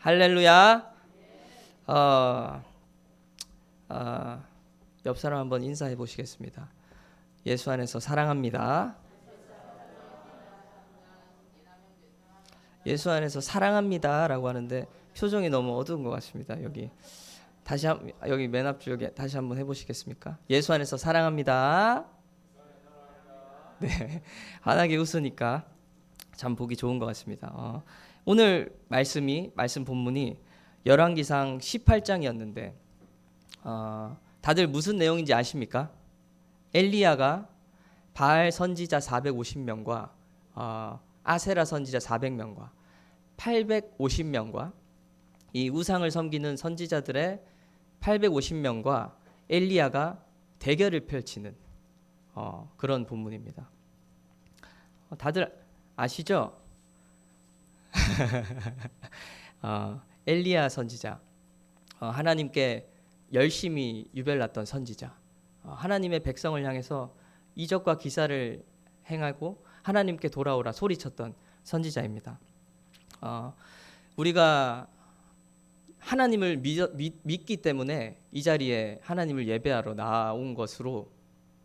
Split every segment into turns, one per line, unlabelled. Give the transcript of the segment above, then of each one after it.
할렐루야. 어, 옆 사람 한번 인사해 보시겠습니다. 예수 안에서 사랑합니다. 예수 안에서 사랑합니다라고 하는데 표정이 너무 어두운 것 같습니다. 여기 맨 앞줄 여기 다시 한번 해보시겠습니까? 예수 안에서 사랑합니다. 네, 환하게 웃으니까 참 보기 좋은 것 같습니다. 오늘 말씀 본문이 열왕기상 18장이었는데 다들 무슨 내용인지 아십니까? 엘리야가 바알 선지자 450명과 아세라 선지자 400명과 850명과 이 우상을 섬기는 선지자들의 850명과 엘리야가 대결을 펼치는 그런 본문입니다. 다들 아시죠? 엘리야 선지자, 하나님께 열심히 유별났던 선지자, 하나님의 백성을 향해서 이적과 기사를 행하고 하나님께 돌아오라 소리쳤던 선지자입니다. 우리가 하나님을 믿기 때문에 이 자리에 하나님을 예배하러 나온 것으로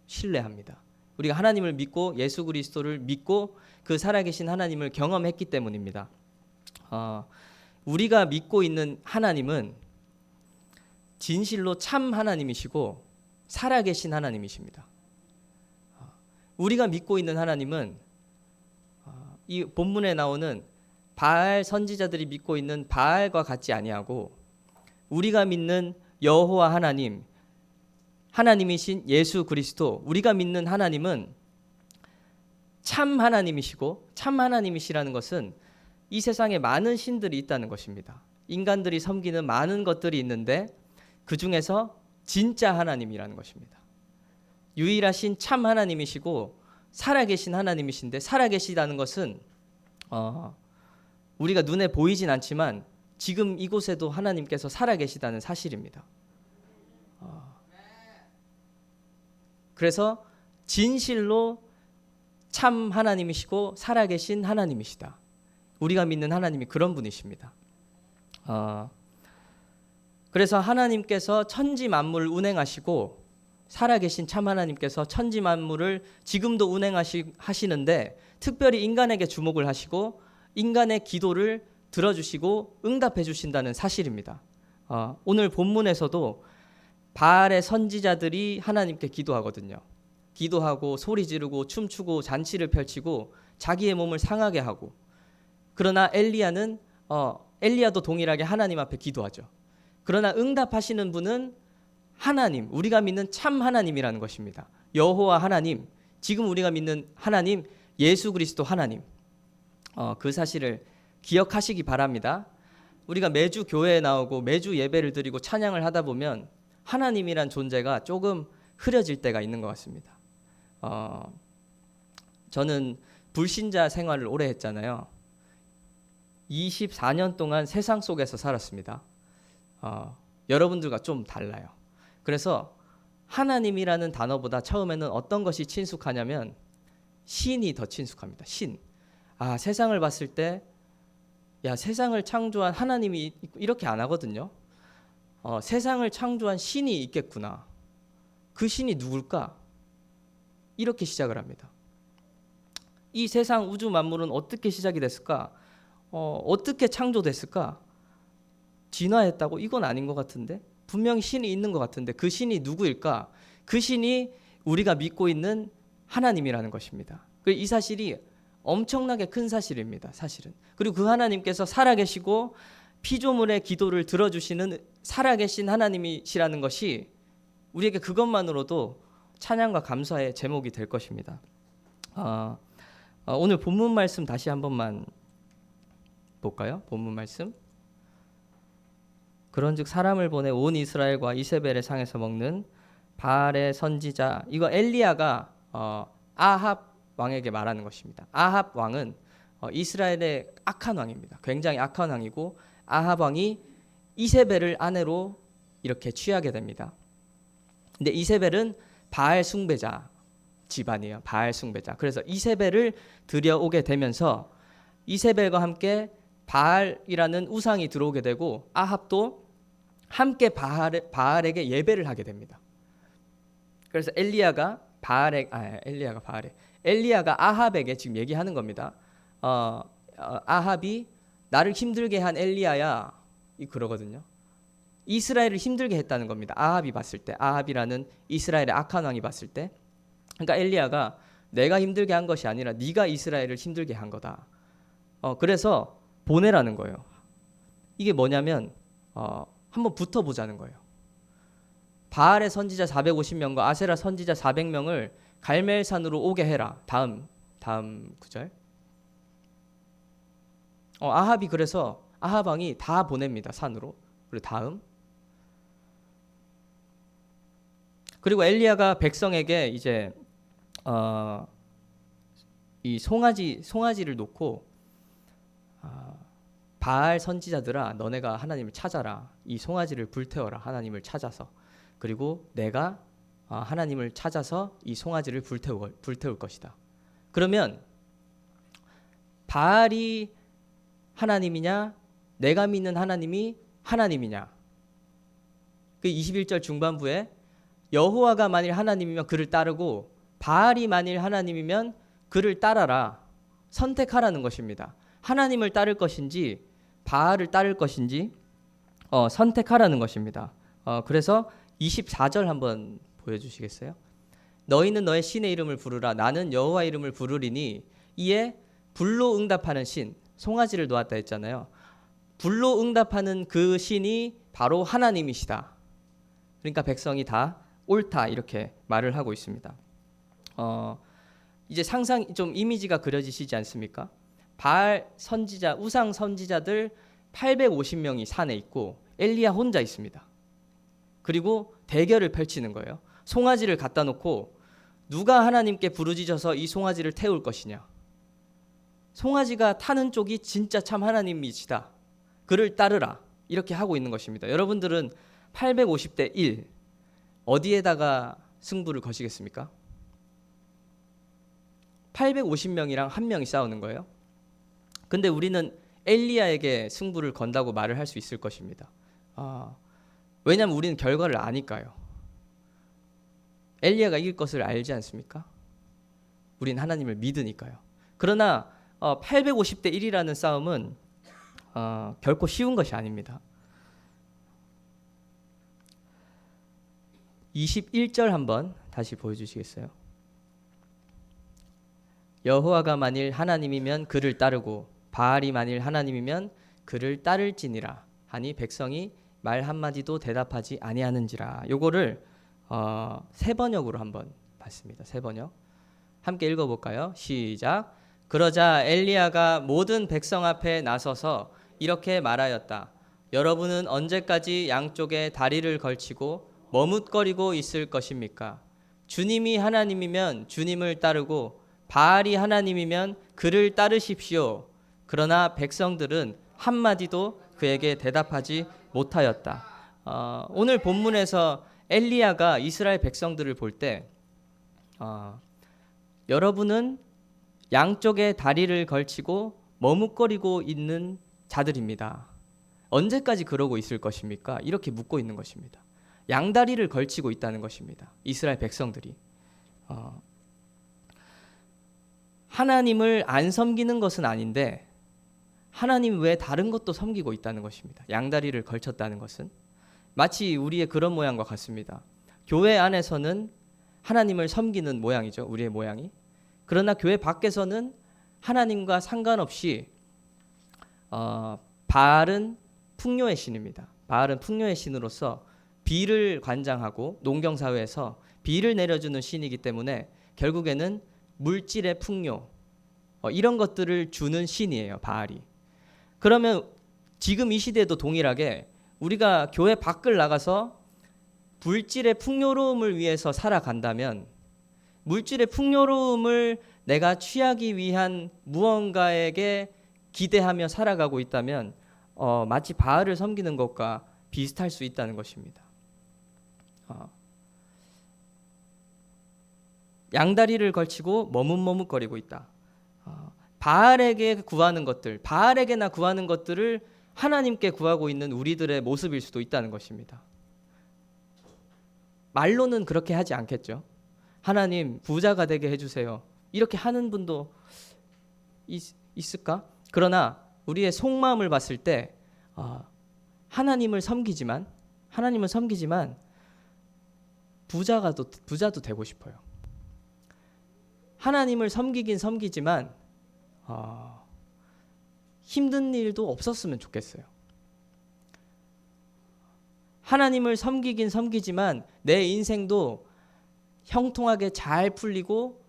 신뢰합니다. 우리가 하나님을 믿고 예수 그리스도를 믿고 그 살아계신 하나님을 경험했기 때문입니다. 우리가 믿고 있는 하나님은 진실로 참 하나님이시고 살아계신 하나님이십니다. 우리가 믿고 있는 하나님은 이 본문에 나오는 바알 선지자들이 믿고 있는 바알과 같지 아니하고 우리가 믿는 여호와 하나님이신 예수 그리스도, 우리가 믿는 하나님은 참 하나님이시고 참 하나님이시라는 것은 이 세상에 많은 신들이 있다는 것입니다. 인간들이 섬기는 많은 것들이 있는데 그 중에서 진짜 하나님이라는 것입니다. 유일하신 참 하나님이시고 살아계신 하나님이신데, 살아계시다는 것은 우리가 눈에 보이진 않지만 지금 이곳에도 하나님께서 살아계시다는 사실입니다. 그래서 진실로 참 하나님이시고 살아계신 하나님이시다. 우리가 믿는 하나님이 그런 분이십니다. 그래서 하나님께서 천지 만물을 운행하시고 살아계신 참 하나님께서 천지 만물을 지금도 운행하시는데 특별히 인간에게 주목을 하시고 인간의 기도를 들어주시고 응답해 주신다는 사실입니다. 오늘 본문에서도 바알의 선지자들이 하나님께 기도하거든요. 기도하고 소리 지르고 춤추고 잔치를 펼치고 자기의 몸을 상하게 하고, 그러나 엘리야도 동일하게 하나님 앞에 기도하죠. 그러나 응답하시는 분은 하나님, 우리가 믿는 참 하나님이라는 것입니다. 여호와 하나님, 지금 우리가 믿는 하나님, 예수 그리스도 하나님, 그 사실을 기억하시기 바랍니다. 우리가 매주 교회에 나오고 매주 예배를 드리고 찬양을 하다 보면 하나님이란 존재가 조금 흐려질 때가 있는 것 같습니다. 저는 불신자 생활을 오래 했잖아요. 24년 동안 세상 속에서 살았습니다. 여러분들과 좀 달라요. 그래서 하나님이라는 단어보다 처음에는 어떤 것이 친숙하냐면 신이 더 친숙합니다. 신. 세상을 봤을 때 세상을 창조한 하나님이 이렇게 안 하거든요. 세상을 창조한 신이 있겠구나. 그 신이 누굴까? 이렇게 시작을 합니다. 이 세상 우주 만물은 어떻게 시작이 됐을까? 어떻게 창조됐을까? 진화했다고? 이건 아닌 것 같은데? 분명히 신이 있는 것 같은데 그 신이 누구일까? 그 신이 우리가 믿고 있는 하나님이라는 것입니다. 이 사실이 엄청나게 큰 사실입니다. 사실은. 그리고 그 하나님께서 살아계시고 피조물의 기도를 들어주시는 살아계신 하나님이시라는 것이 우리에게 그것만으로도 찬양과 감사의 제목이 될 것입니다. 오늘 본문 말씀 다시 한 번만 볼까요? 본문 말씀. 그런즉 사람을 보내 온 이스라엘과 이세벨의 상에서 먹는 바알의 선지자, 이거 엘리야가 아합 왕에게 말하는 것입니다. 아합 왕은 이스라엘의 악한 왕입니다. 굉장히 악한 왕이고 아합 왕이 이세벨을 아내로 이렇게 취하게 됩니다. 근데 이세벨은 바알 숭배자 집안이에요. 바알 숭배자. 그래서 이세벨을 들여오게 되면서 이세벨과 함께 바알이라는 우상이 들어오게 되고 아합도 함께 바알에게 예배를 하게 됩니다. 그래서 엘리야가 아합에게 지금 얘기하는 겁니다. 아합이 나를 힘들게 한 엘리야야, 그러거든요. 이스라엘을 힘들게 했다는 겁니다. 아합이 봤을 때, 아합이라는 이스라엘의 악한 왕이 봤을 때, 그러니까 엘리야가 내가 힘들게 한 것이 아니라 네가 이스라엘을 힘들게 한 거다. 그래서 보내라는 거예요. 이게 뭐냐면 한번 붙어보자는 거예요. 바알의 선지자 450명과 아세라 선지자 400명을 갈멜산으로 오게 해라. 다음 구절. 아합이 그래서 아합 왕이 다 보냅니다. 산으로. 그리고 다음. 그리고 엘리야가 백성에게 이제 이 송아지를 놓고 바알 선지자들아 너네가 하나님을 찾아라. 이 송아지를 불태워라. 하나님을 찾아서. 그리고 내가 하나님을 찾아서 이 송아지를 불태울 것이다. 그러면 바알이 하나님이냐 내가 믿는 하나님이 하나님이냐. 그 21절 중반부에 여호와가 만일 하나님이면 그를 따르고 바알이 만일 하나님이면 그를 따라라. 선택하라는 것입니다. 하나님을 따를 것인지 바알을 따를 것인지 선택하라는 것입니다. 그래서 24절 한번 보여주시겠어요? 너희는 너의 신의 이름을 부르라. 나는 여호와 이름을 부르리니 이에 불로 응답하는 신, 송아지를 놓았다 했잖아요. 불로 응답하는 그 신이 바로 하나님이시다. 그러니까 백성이 다 옳다 이렇게 말을 하고 있습니다. 이제 상상 좀 이미지가 그려지시지 않습니까? 바알 선지자, 우상 선지자들 850명이 산에 있고 엘리야 혼자 있습니다. 그리고 대결을 펼치는 거예요. 송아지를 갖다 놓고 누가 하나님께 부르짖어서 이 송아지를 태울 것이냐. 송아지가 타는 쪽이 진짜 참 하나님이시다. 그를 따르라. 이렇게 하고 있는 것입니다. 여러분들은 850대 1 어디에다가 승부를 거시겠습니까? 850명이랑 한 명이 싸우는 거예요. 근데 우리는 엘리야에게 승부를 건다고 말을 할 수 있을 것입니다. 왜냐하면 우리는 결과를 아니까요. 엘리야가 이길 것을 알지 않습니까? 우린 하나님을 믿으니까요. 그러나 850대 1이라는 싸움은 결코 쉬운 것이 아닙니다. 21절 한번 다시 보여주시겠어요? 여호와가 만일 하나님이면 그를 따르고 바알이 만일 하나님이면 그를 따를지니라 하니 백성이 말 한마디도 대답하지 아니하는지라. 요거를 세 번역으로 한번 봤습니다. 세 번역 함께 읽어볼까요? 시작. 그러자 엘리야가 모든 백성 앞에 나서서 이렇게 말하였다. 여러분은 언제까지 양쪽에 다리를 걸치고 머뭇거리고 있을 것입니까? 주님이 하나님이면 주님을 따르고 바알이 하나님이면 그를 따르십시오. 그러나 백성들은 한마디도 그에게 대답하지 못하였다. 오늘 본문에서 엘리야가 이스라엘 백성들을 볼 때 여러분은 양쪽에 다리를 걸치고 머뭇거리고 있는 자들입니다. 언제까지 그러고 있을 것입니까? 이렇게 묻고 있는 것입니다. 양다리를 걸치고 있다는 것입니다. 이스라엘 백성들이 하나님을 안 섬기는 것은 아닌데 하나님 외에 다른 것도 섬기고 있다는 것입니다. 양다리를 걸쳤다는 것은 마치 우리의 그런 모양과 같습니다. 교회 안에서는 하나님을 섬기는 모양이죠. 우리의 모양이. 그러나 교회 밖에서는 하나님과 상관없이 바알은 풍요의 신입니다. 바알은 풍요의 신으로서 비를 관장하고 농경사회에서 비를 내려주는 신이기 때문에 결국에는 물질의 풍요 이런 것들을 주는 신이에요. 바알이. 그러면 지금 이 시대에도 동일하게 우리가 교회 밖을 나가서 물질의 풍요로움을 위해서 살아간다면 물질의 풍요로움을 내가 취하기 위한 무언가에게 기대하며 살아가고 있다면 마치 바알을 섬기는 것과 비슷할 수 있다는 것입니다. 양다리를 걸치고 머뭇머뭇거리고 있다. 바알에게 구하는 것들, 바알에게나 구하는 것들을 하나님께 구하고 있는 우리들의 모습일 수도 있다는 것입니다. 말로는 그렇게 하지 않겠죠. 하나님 부자가 되게 해주세요. 이렇게 하는 분도 있을까? 그러나 우리의 속마음을 봤을 때 하나님을 섬기지만 부자도 되고 싶어요. 하나님을 섬기긴 섬기지만 힘든 일도 없었으면 좋겠어요. 하나님을 섬기긴 섬기지만 내 인생도 형통하게 잘 풀리고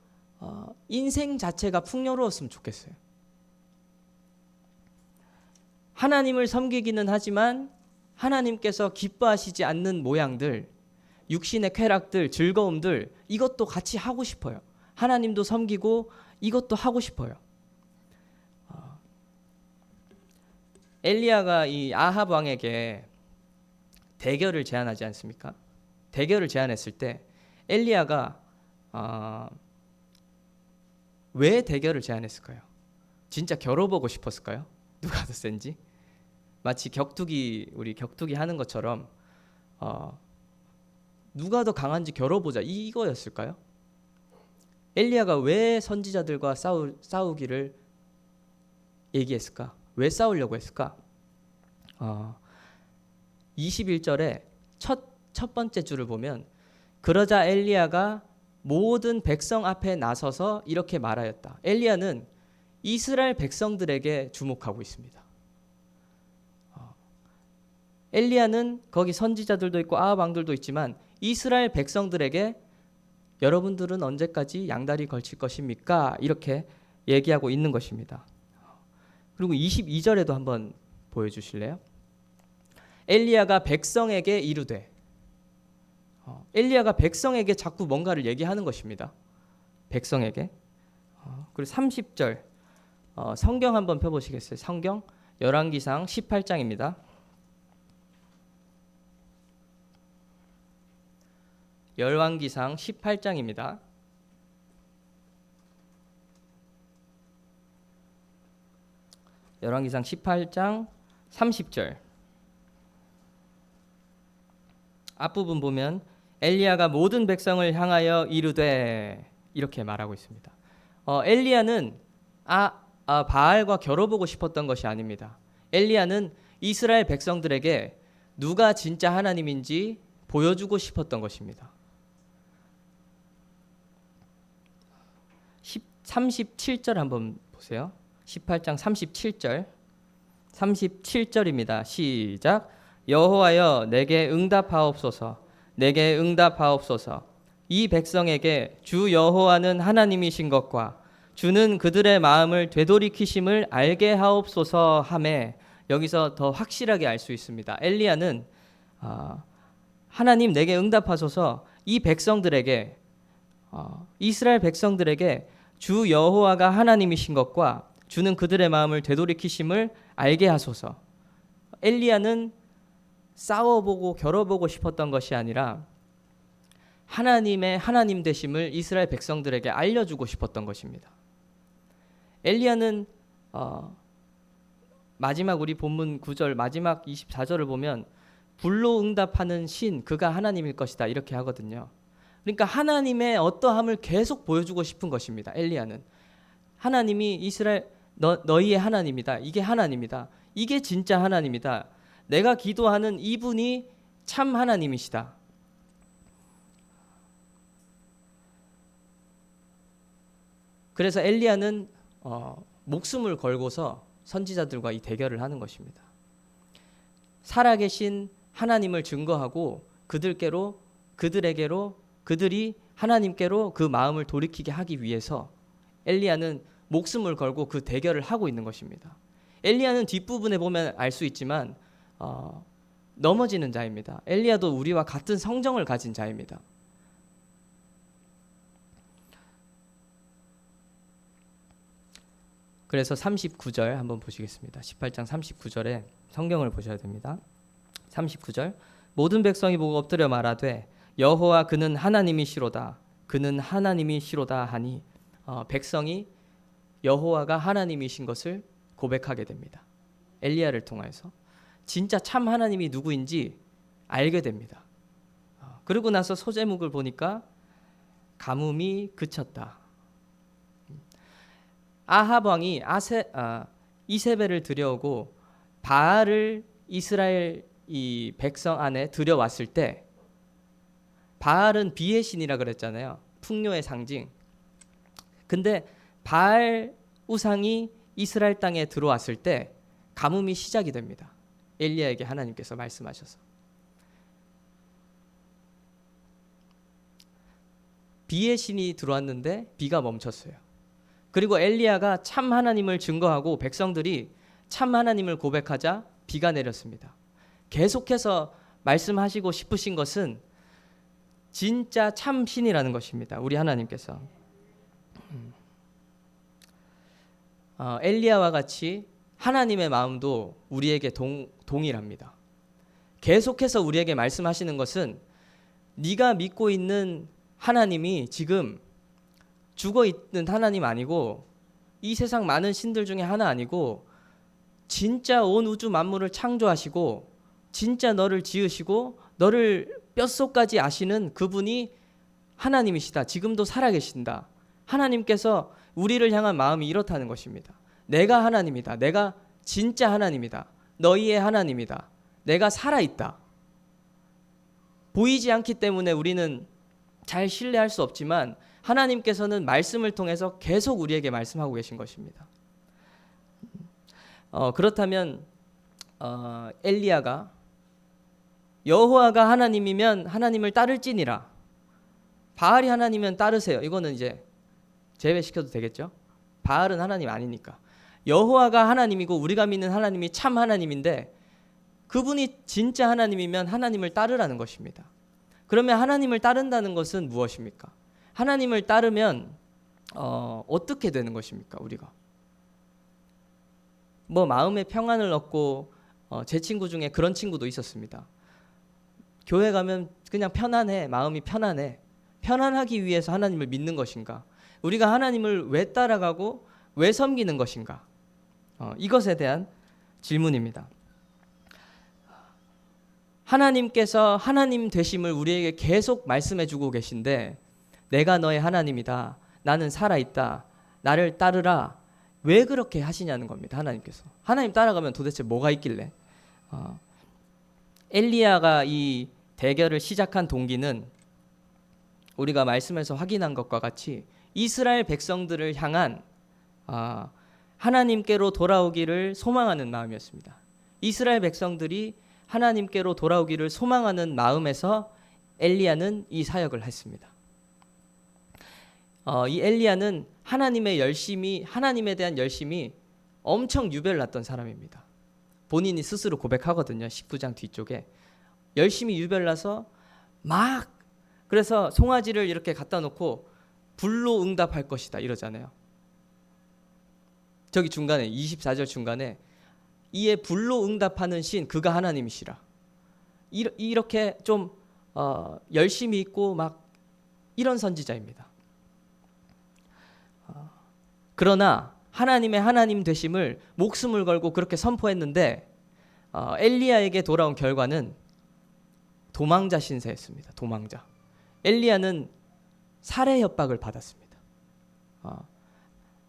인생 자체가 풍요로웠으면 좋겠어요. 하나님을 섬기기는 하지만 하나님께서 기뻐하시지 않는 모양들, 육신의 쾌락들, 즐거움들, 이것도 같이 하고 싶어요. 하나님도 섬기고 이것도 하고 싶어요. 엘리야가 이 아합 왕에게 대결을 제안하지 않습니까? 대결을 제안했을 때 엘리야가 왜 대결을 제안했을까요? 진짜 겨뤄보고 싶었을까요? 누가 더 센지? 마치 우리 격투기 하는 것처럼 누가 더 강한지 겨뤄보자 이거였을까요? 엘리야가 왜 선지자들과 싸우기를 얘기했을까? 왜 싸우려고 했을까? 21절에 첫 번째 줄을 보면 그러자 엘리야가 모든 백성 앞에 나서서 이렇게 말하였다. 엘리야는 이스라엘 백성들에게 주목하고 있습니다. 엘리야는 거기 선지자들도 있고 아합 왕들도 있지만 이스라엘 백성들에게 여러분들은 언제까지 양다리 걸칠 것입니까? 이렇게 얘기하고 있는 것입니다. 그리고 22절에도 한번 보여주실래요? 엘리야가 백성에게 이르되 엘리야가 백성에게 자꾸 뭔가를 얘기하는 것입니다. 백성에게. 그리고 30절 성경 한번 펴보시겠어요? 성경 열왕기상 18장입니다. 열왕기상 18장입니다. 열왕기상 18장 30절 앞부분 보면 엘리야가 모든 백성을 향하여 이르되 이렇게 말하고 있습니다. 엘리야는 바알과 겨뤄보고 싶었던 것이 아닙니다. 엘리야는 이스라엘 백성들에게 누가 진짜 하나님인지 보여주고 싶었던 것입니다. 37절 한번 보세요. 18장 37절입니다. 시작. 여호와여 내게 응답하옵소서. 내게 응답하옵소서. 이 백성에게 주 여호와는 하나님이신 것과 주는 그들의 마음을 되돌이키심을 알게 하옵소서 하매 여기서 더 확실하게 알 수 있습니다. 엘리야는 하나님 내게 응답하소서 이 백성들에게 이스라엘 백성들에게 주 여호와가 하나님이신 것과 주는 그들의 마음을 되돌이키심을 알게 하소서. 엘리야는 싸워보고 겨뤄보고 싶었던 것이 아니라 하나님의 하나님 되심을 이스라엘 백성들에게 알려주고 싶었던 것입니다. 엘리야는 마지막 우리 본문 9절 마지막 24절을 보면 불로 응답하는 신 그가 하나님일 것이다 이렇게 하거든요. 그러니까 하나님의 어떠함을 계속 보여주고 싶은 것입니다. 엘리야는 하나님이 이스라엘 너희의 하나님이다. 이게 하나님이다. 이게 진짜 하나님이다. 내가 기도하는 이분이 참 하나님이시다. 그래서 엘리야는 목숨을 걸고서 선지자들과 이 대결을 하는 것입니다. 살아계신 하나님을 증거하고 그들이 하나님께로 그 마음을 돌이키게 하기 위해서 엘리야는 목숨을 걸고 그 대결을 하고 있는 것입니다. 엘리야는 뒷부분에 보면 알 수 있지만 넘어지는 자입니다. 엘리야도 우리와 같은 성정을 가진 자입니다. 그래서 39절 한번 보시겠습니다. 18장 39절에 성경을 보셔야 됩니다. 39절 모든 백성이 보고 엎드려 말하되 여호와 그는 하나님이시로다. 그는 하나님이시로다 하니 백성이 여호와가 하나님이신 것을 고백하게 됩니다. 엘리야를 통해서 진짜 참 하나님이 누구인지 알게 됩니다. 그러고 나서 소제목을 보니까 가뭄이 그쳤다. 아합 왕이 이세벨을 들여오고 바알을 이스라엘 이 백성 안에 들여왔을 때, 바알은 비의 신이라 그랬잖아요. 풍요의 상징. 근데 바알 우상이 이스라엘 땅에 들어왔을 때 가뭄이 시작이 됩니다. 엘리야에게 하나님께서 말씀하셔서 비의 신이 들어왔는데 비가 멈췄어요. 그리고 엘리야가 참 하나님을 증거하고 백성들이 참 하나님을 고백하자 비가 내렸습니다. 계속해서 말씀하시고 싶으신 것은 진짜 참 신이라는 것입니다. 우리 하나님께서 엘리야와 같이 하나님의 마음도 우리에게 동일합니다. 계속해서 우리에게 말씀하시는 것은 네가 믿고 있는 하나님이 지금 죽어 있는 하나님 아니고 이 세상 많은 신들 중에 하나 아니고 진짜 온 우주 만물을 창조하시고 진짜 너를 지으시고 너를 뼛속까지 아시는 그분이 하나님이시다. 지금도 살아계신다. 하나님께서 우리를 향한 마음이 이렇다는 것입니다. 내가 하나님이다. 내가 진짜 하나님이다. 너희의 하나님이다. 내가 살아있다. 보이지 않기 때문에 우리는 잘 신뢰할 수 없지만 하나님께서는 말씀을 통해서 계속 우리에게 말씀하고 계신 것입니다. 그렇다면 엘리야가 여호와가 하나님이면 하나님을 따를지니라, 바알이 하나님이면 따르세요. 이거는 이제 제외시켜도 되겠죠. 바알은 하나님 아니니까. 여호와가 하나님이고 우리가 믿는 하나님이 참 하나님인데 그분이 진짜 하나님이면 하나님을 따르라는 것입니다. 그러면 하나님을 따른다는 것은 무엇입니까? 하나님을 따르면 어떻게 되는 것입니까? 우리가 뭐 마음의 평안을 얻고 제 친구 중에 그런 친구도 있었습니다. 교회 가면 그냥 편안해. 마음이 편안해. 편안하기 위해서 하나님을 믿는 것인가? 우리가 하나님을 왜 따라가고 왜 섬기는 것인가? 이것에 대한 질문입니다. 하나님께서 하나님 되심을 우리에게 계속 말씀해 주고 계신데 내가 너의 하나님이다. 나는 살아있다. 나를 따르라. 왜 그렇게 하시냐는 겁니다. 하나님께서. 하나님 따라가면 도대체 뭐가 있길래? 엘리야가 이 대결을 시작한 동기는 우리가 말씀에서 확인한 것과 같이 이스라엘 백성들을 향한 하나님께로 돌아오기를 소망하는 마음이었습니다. 이스라엘 백성들이 하나님께로 돌아오기를 소망하는 마음에서 엘리야는 이 사역을 했습니다. 이 엘리야는 하나님에 대한 열심이 엄청 유별났던 사람입니다. 본인이 스스로 고백하거든요. 19장 뒤쪽에 열심히 유별나서 그래서 송아지를 이렇게 갖다 놓고 불로 응답할 것이다 이러잖아요. 저기 중간에 24절 중간에 이에 불로 응답하는 신 그가 하나님이시라. 이렇게 좀 열심히 있고 막 이런 선지자입니다. 그러나 하나님의 하나님 되심을 목숨을 걸고 그렇게 선포했는데 엘리야에게 돌아온 결과는 도망자 신세였습니다. 도망자. 엘리야는 살해 협박을 받았습니다.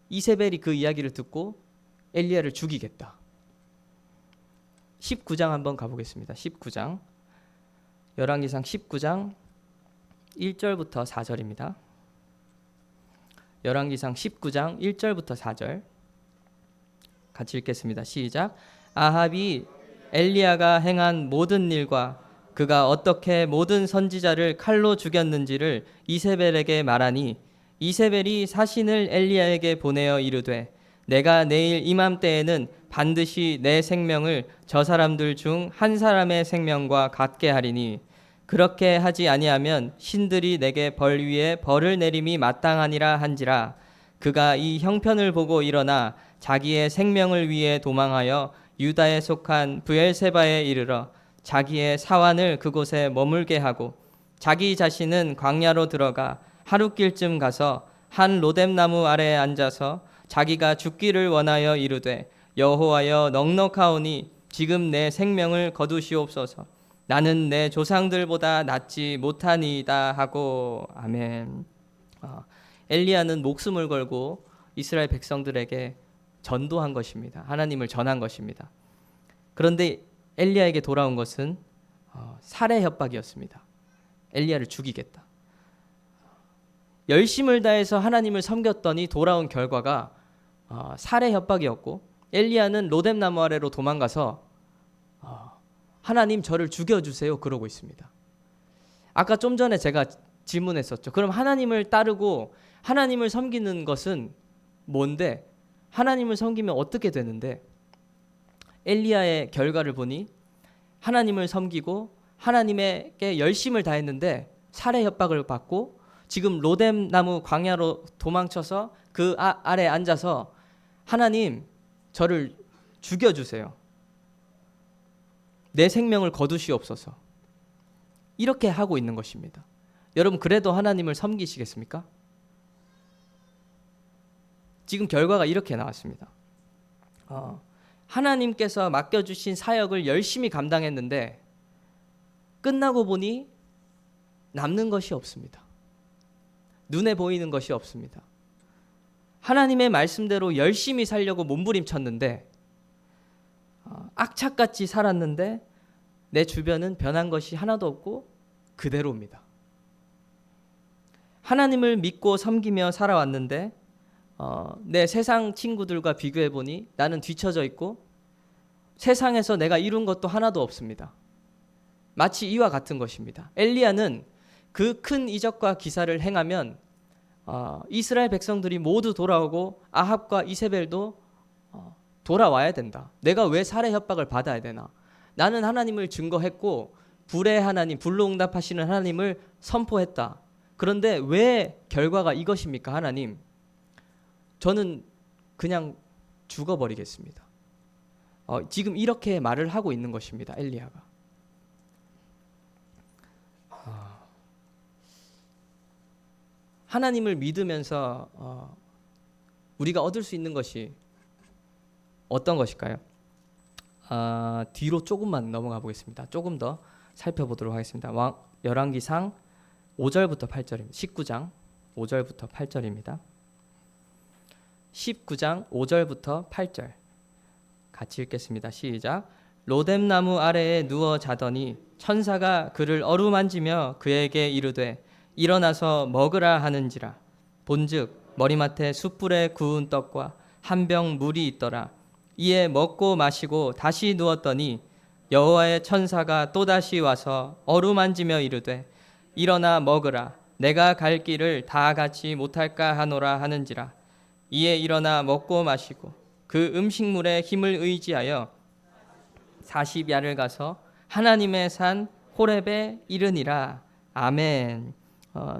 이세벨이 그 이야기를 듣고 엘리야를 죽이겠다. 19장 한번 가보겠습니다. 19장 열왕기상 19장 1절부터 4절입니다. 열왕기상 19장 1절부터 4절 같이 읽겠습니다. 시작. 아합이 엘리야가 행한 모든 일과 그가 어떻게 모든 선지자를 칼로 죽였는지를 이세벨에게 말하니 이세벨이 사신을 엘리야에게 보내어 이르되 내가 내일 이맘때에는 반드시 내 생명을 저 사람들 중 한 사람의 생명과 같게 하리니 그렇게 하지 아니하면 신들이 내게 벌 위에 벌을 내림이 마땅하니라 한지라. 그가 이 형편을 보고 일어나 자기의 생명을 위해 도망하여 유다에 속한 브엘세바에 이르러 자기의 사환을 그곳에 머물게 하고 자기 자신은 광야로 들어가 하룻길쯤 가서 한 로뎀나무 아래에 앉아서 자기가 죽기를 원하여 이르되 여호와여 넉넉하오니 지금 내 생명을 거두시옵소서. 나는 내 조상들보다 낫지 못하니이다 하고. 아멘. 엘리야는 목숨을 걸고 이스라엘 백성들에게 전도한 것입니다. 하나님을 전한 것입니다. 그런데 엘리야에게 돌아온 것은 살해 협박이었습니다. 엘리야를 죽이겠다. 열심을 다해서 하나님을 섬겼더니 돌아온 결과가 살해 협박이었고, 엘리야는 로뎀나무 아래로 도망가서 하나님 저를 죽여주세요 그러고 있습니다. 아까 좀 전에 제가 질문했었죠. 그럼 하나님을 따르고 하나님을 섬기는 것은 뭔데? 하나님을 섬기면 어떻게 되는데? 엘리야의 결과를 보니 하나님을 섬기고 하나님에게 열심을 다했는데 살해 협박을 받고 지금 로뎀나무 광야로 도망쳐서 그 아래 앉아서 하나님 저를 죽여주세요. 내 생명을 거두시옵소서. 이렇게 하고 있는 것입니다. 여러분 그래도 하나님을 섬기시겠습니까? 지금 결과가 이렇게 나왔습니다. 하나님께서 맡겨주신 사역을 열심히 감당했는데 끝나고 보니 남는 것이 없습니다. 눈에 보이는 것이 없습니다. 하나님의 말씀대로 열심히 살려고 몸부림쳤는데 악착같이 살았는데 내 주변은 변한 것이 하나도 없고 그대로입니다. 하나님을 믿고 섬기며 살아왔는데 내 세상 친구들과 비교해 보니 나는 뒤처져 있고 세상에서 내가 이룬 것도 하나도 없습니다. 마치 이와 같은 것입니다. 엘리야는 그 큰 이적과 기사를 행하면 이스라엘 백성들이 모두 돌아오고 아합과 이세벨도 돌아와야 된다. 내가 왜 살해 협박을 받아야 되나? 나는 하나님을 증거했고 불의 하나님, 불로 응답하시는 하나님을 선포했다. 그런데 왜 결과가 이것입니까? 하나님, 저는 그냥 죽어버리겠습니다. 지금 이렇게 말을 하고 있는 것입니다. 엘리야가. 하나님을 믿으면서 우리가 얻을 수 있는 것이 어떤 것일까요? 뒤로 조금만 넘어가 보겠습니다. 조금 더 살펴보도록 하겠습니다. 열왕기상 5절부터 8절입니다. 19장 5절부터 8절입니다. 19장 5절부터 8절 같이 읽겠습니다. 시작. 로뎀나무 아래에 누워 자더니 천사가 그를 어루만지며 그에게 이르되 일어나서 먹으라 하는지라. 본즉 머리맡에 숯불에 구운 떡과 한 병 물이 있더라. 이에 먹고 마시고 다시 누웠더니 여호와의 천사가 또다시 와서 어루만지며 이르되 일어나 먹으라. 내가 갈 길을 다 같이 못할까 하노라 하는지라. 이에 일어나 먹고 마시고 그 음식물에 힘을 의지하여 40야를 가서 하나님의 산 호렙에 이르니라. 아멘.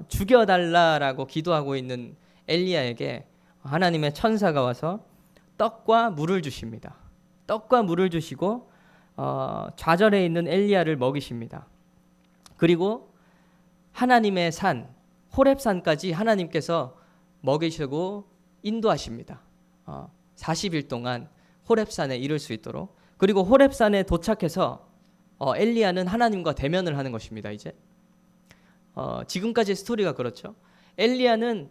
죽여달라라고 기도하고 있는 엘리야에게 하나님의 천사가 와서 떡과 물을 주십니다. 떡과 물을 주시고 좌절해 있는 엘리야를 먹이십니다. 그리고 하나님의 산 호렙산까지 하나님께서 먹이시고 인도하십니다. 40일 동안 호렙산에 이를 수 있도록. 그리고 호렙산에 도착해서 엘리야는 하나님과 대면을 하는 것입니다. 이제 지금까지의 스토리가 그렇죠. 엘리야는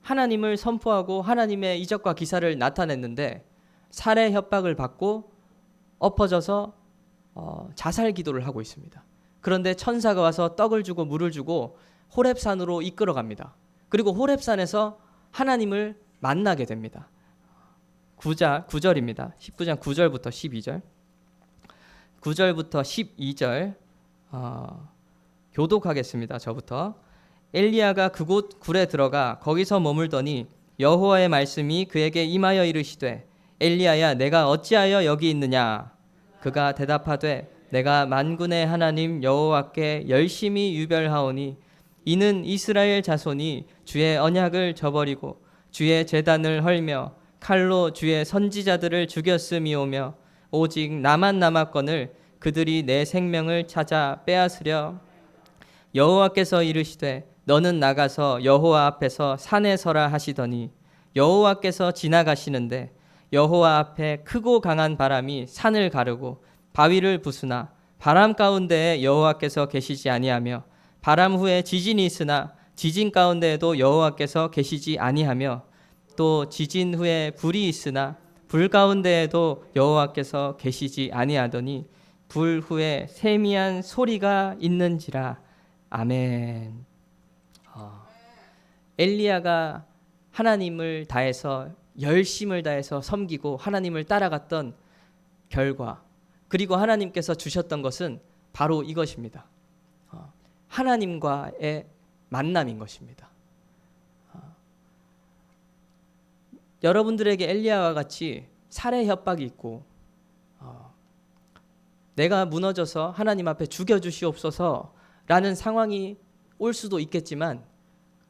하나님을 선포하고 하나님의 이적과 기사를 나타냈는데 살해 협박을 받고 엎어져서 자살 기도를 하고 있습니다. 그런데 천사가 와서 떡을 주고 물을 주고 호렙산으로 이끌어갑니다. 그리고 호렙산에서 하나님을 만나게 됩니다. 9절입니다. 19장 9절부터 12절. 9절부터 12절 교독하겠습니다. 저부터. 엘리야가 그곳 굴에 들어가 거기서 머물더니 여호와의 말씀이 그에게 임하여 이르시되 엘리야야 내가 어찌하여 여기 있느냐. 그가 대답하되 내가 만군의 하나님 여호와께 열심히 유별하오니 이는 이스라엘 자손이 주의 언약을 저버리고 주의 제단을 헐며 칼로 주의 선지자들을 죽였음이오며 오직 나만 남았거늘 그들이 내 생명을 찾아 빼앗으려. 여호와께서 이르시되 너는 나가서 여호와 앞에서 산에 서라 하시더니 여호와께서 지나가시는데 여호와 앞에 크고 강한 바람이 산을 가르고 바위를 부수나 바람 가운데에 여호와께서 계시지 아니하며 바람 후에 지진이 있으나 지진 가운데에도 여호와께서 계시지 아니하며 또 지진 후에 불이 있으나 불 가운데에도 여호와께서 계시지 아니하더니 불 후에 세미한 소리가 있는지라. 아멘. 엘리야가 하나님을 다해서 열심을 다해서 섬기고 하나님을 따라갔던 결과, 그리고 하나님께서 주셨던 것은 바로 이것입니다. 하나님과의 만남인 것입니다. 여러분들에게 엘리야와 같이 살해 협박이 있고 내가 무너져서 하나님 앞에 죽여주시옵소서라는 상황이 올 수도 있겠지만,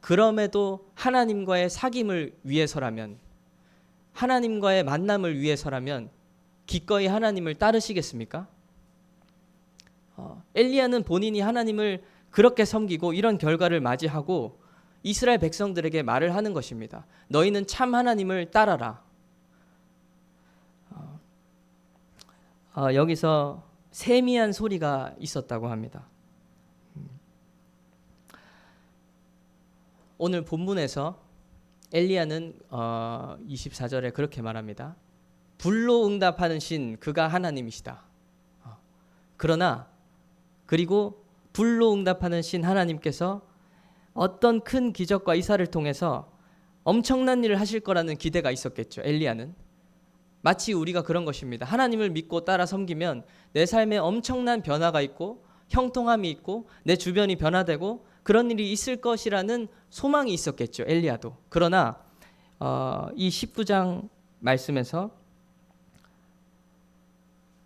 그럼에도 하나님과의 사귐을 위해서라면, 하나님과의 만남을 위해서라면 기꺼이 하나님을 따르시겠습니까? 엘리야는 본인이 하나님을 그렇게 섬기고 이런 결과를 맞이하고 이스라엘 백성들에게 말을 하는 것입니다. 너희는 참 하나님을 따라라. 여기서 세미한 소리가 있었다고 합니다. 오늘 본문에서 엘리야는 24절에 그렇게 말합니다. 불로 응답하는 신, 그가 하나님이시다. 그리고 불로 응답하는 신 하나님께서 어떤 큰 기적과 이사를 통해서 엄청난 일을 하실 거라는 기대가 있었겠죠. 엘리야는 마치 우리가 그런 것입니다. 하나님을 믿고 따라 섬기면 내 삶에 엄청난 변화가 있고 형통함이 있고 내 주변이 변화되고 그런 일이 있을 것이라는 소망이 있었겠죠. 엘리야도. 그러나 이 19장 말씀에서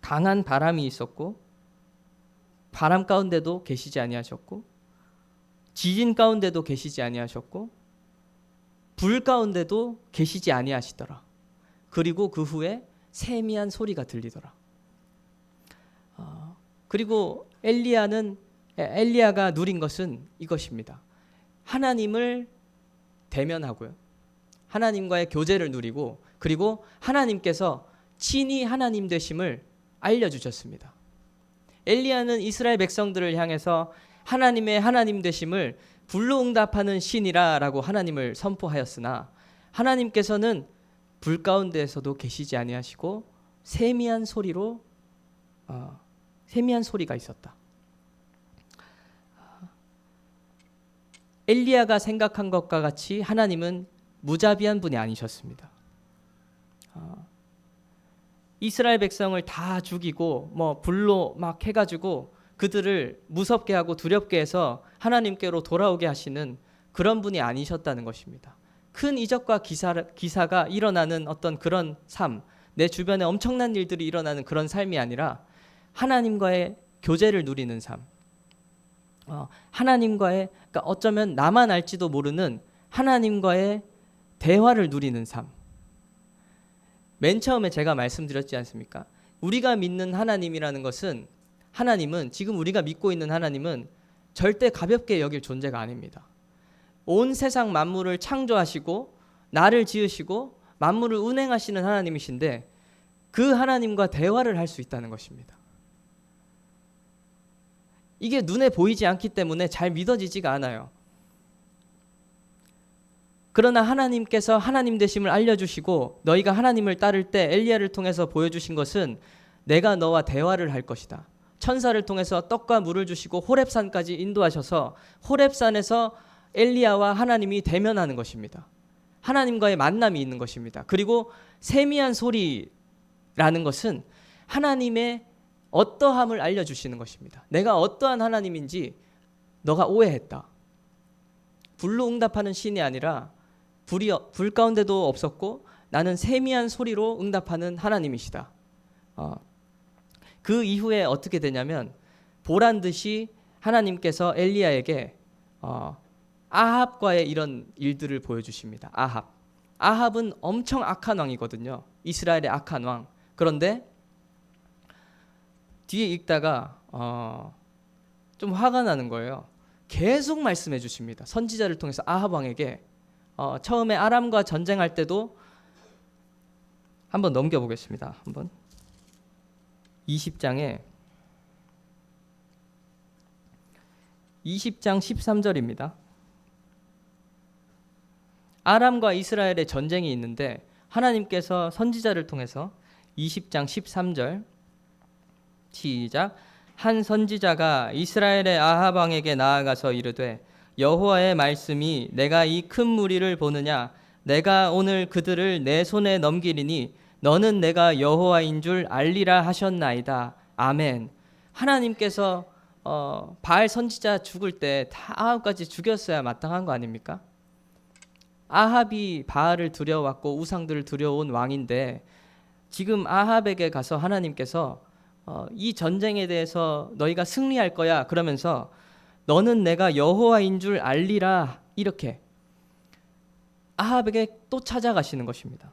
강한 바람이 있었고 바람 가운데도 계시지 아니하셨고 지진 가운데도 계시지 아니하셨고 불 가운데도 계시지 아니하시더라. 그리고 그 후에 세미한 소리가 들리더라. 그리고 엘리야가 누린 것은 이것입니다. 하나님을 대면하고요. 하나님과의 교제를 누리고, 그리고 하나님께서 친히 하나님 되심을 알려주셨습니다. 엘리야는 이스라엘 백성들을 향해서 하나님의 하나님 되심을 불로 응답하는 신이라라고 하나님을 선포하였으나, 하나님께서는 불 가운데에서도 계시지 아니하시고 세미한 소리가 있었다. 엘리야가 생각한 것과 같이 하나님은 무자비한 분이 아니셨습니다. 이스라엘 백성을 다 죽이고 불로 막 해가지고 그들을 무섭게 하고 두렵게 해서 하나님께로 돌아오게 하시는 그런 분이 아니셨다는 것입니다. 큰 이적과 기사가 일어나는 어떤 그런 삶, 내 주변에 엄청난 일들이 일어나는 그런 삶이 아니라 하나님과의 교제를 누리는 삶, 하나님과의, 그러니까 어쩌면 나만 알지도 모르는 하나님과의 대화를 누리는 삶. 맨 처음에 제가 말씀드렸지 않습니까? 우리가 믿는 하나님이라는 것은, 하나님은, 지금 우리가 믿고 있는 하나님은 절대 가볍게 여길 존재가 아닙니다. 온 세상 만물을 창조하시고 나를 지으시고 만물을 운행하시는 하나님이신데, 그 하나님과 대화를 할 수 있다는 것입니다. 이게 눈에 보이지 않기 때문에 잘 믿어지지가 않아요. 그러나 하나님께서 하나님 되심을 알려주시고 너희가 하나님을 따를 때 엘리야를 통해서 보여주신 것은 내가 너와 대화를 할 것이다. 천사를 통해서 떡과 물을 주시고 호렙산까지 인도하셔서 호렙산에서 엘리야와 하나님이 대면하는 것입니다. 하나님과의 만남이 있는 것입니다. 그리고 세미한 소리라는 것은 하나님의 어떠함을 알려주시는 것입니다. 내가 어떠한 하나님인지 너가 오해했다. 불로 응답하는 신이 아니라 불 가운데도 없었고 나는 세미한 소리로 응답하는 하나님이시다. 그 이후에 어떻게 되냐면 보란 듯이 하나님께서 엘리야에게 아합과의 이런 일들을 보여주십니다. 아합은 엄청 악한 왕이거든요. 이스라엘의 악한 왕. 그런데 뒤에 읽다가 좀 화가 나는 거예요. 계속 말씀해 주십니다. 선지자를 통해서 아합 왕에게 처음에 아람과 전쟁할 때도 한번 넘겨보겠습니다. 한번 20장 13절입니다. 아람과 이스라엘의 전쟁이 있는데 하나님께서 선지자를 통해서 20장 13절 시작. 한 선지자가 이스라엘의 아합 왕에게 나아가서 이르되 여호와의 말씀이 내가 이 큰 무리를 보느냐 내가 오늘 그들을 내 손에 넘기리니 너는 내가 여호와인 줄 알리라 하셨나이다. 아멘. 하나님께서 바알 선지자 죽을 때 다 아합까지 죽였어야 마땅한 거 아닙니까? 아합이 바알을 두려워왔고 우상들을 두려워온 왕인데 지금 아합에게 가서 하나님께서 이 전쟁에 대해서 너희가 승리할 거야 그러면서 너는 내가 여호와인 줄 알리라 이렇게 아합에게 또 찾아가시는 것입니다.